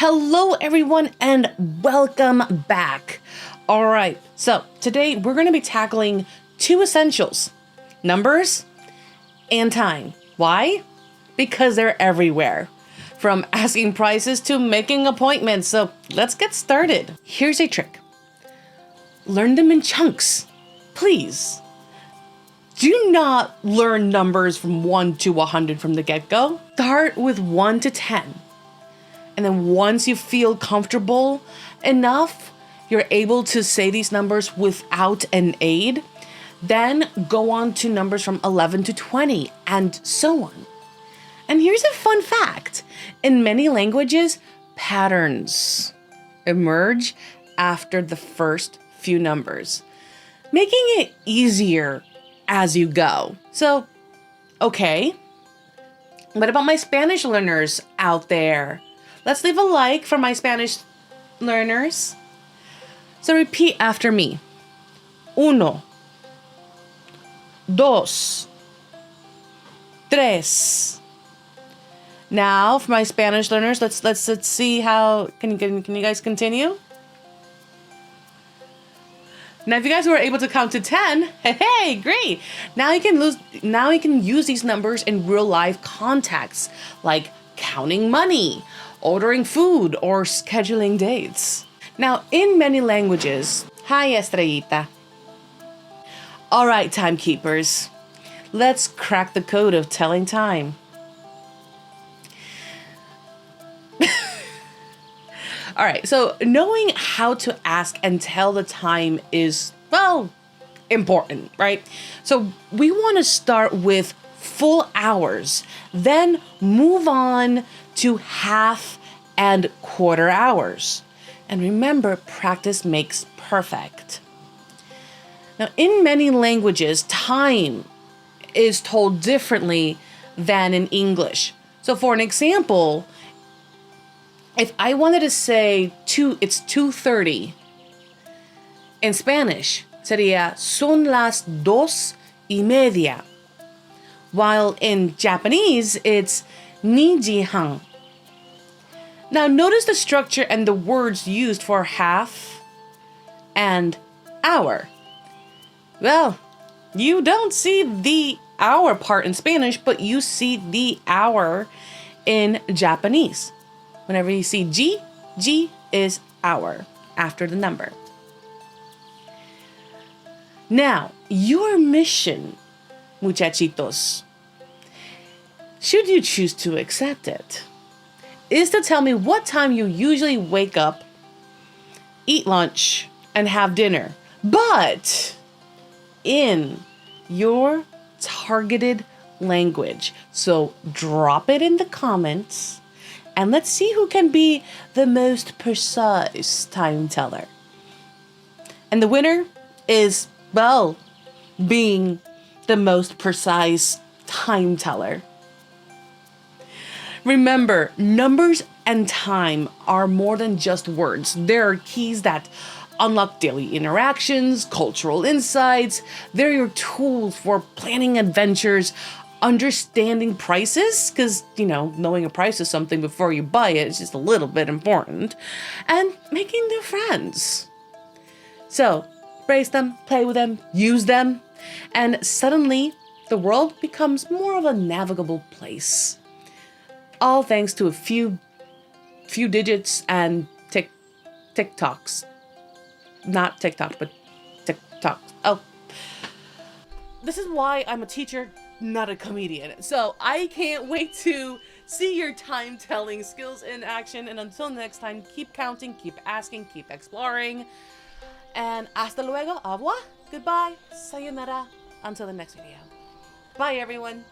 Hello everyone and welcome back. All right, so today we're going to be tackling two essentials, numbers and time. Why? Because they're everywhere, from asking prices to making appointments. So let's get started. Here's a trick. Learn them in chunks, please. Do not learn numbers from 1 to 100 from the get-go. Start with 1 to 10. And then once you feel comfortable enough, you're able to say these numbers without an aid, then go on to numbers from 11 to 20 and so on. And here's a fun fact. In many languages, patterns emerge after the first few numbers, making it easier as you go. So, okay. What about my Spanish learners out there? Let's leave a like for my Spanish learners. So repeat after me. Uno, dos, tres. Now for my Spanish learners, let's see how can you guys continue? Now, if you guys were able to count to 10, hey, great. Now you can use these numbers in real life contexts, like counting money, ordering food, or scheduling dates. Now, in many languages, hi Estrellita. All right, timekeepers, let's crack the code of telling time. All right, so knowing how to ask and tell the time is, well, important, right? So we want to start with full hours, then move on to half and quarter hours. And remember, practice makes perfect. Now, in many languages, time is told differently than in English. So for an example, if I wanted to say it's 2:30. In Spanish, sería son las 2:30. While in Japanese, it's nijihan. Now notice the structure and the words used for half and hour. Well, you don't see the hour part in Spanish, but you see the hour in Japanese. Whenever you see G is hour after the number. Now, your mission, muchachitos, should you choose to accept it, is to tell me what time you usually wake up, eat lunch, and have dinner, but in your targeted language. So drop it in the comments. And let's see who can be the most precise time teller. And the winner is, well, being the most precise time teller. Remember, numbers and time are more than just words. There are keys that unlock daily interactions, cultural insights. They're your tools for planning adventures, understanding prices, because, knowing a price of something before you buy it is just a little bit important, and making new friends. So, embrace them, play with them, use them, and suddenly the world becomes more of a navigable place. All thanks to a few digits and TikToks. Not TikTok, but TikToks. Oh, this is why I'm a teacher, not a comedian. So I can't wait to see your time telling skills in action. And until next time, keep counting, keep asking, keep exploring. And hasta luego, au revoir, goodbye, sayonara, until the next video. Bye everyone.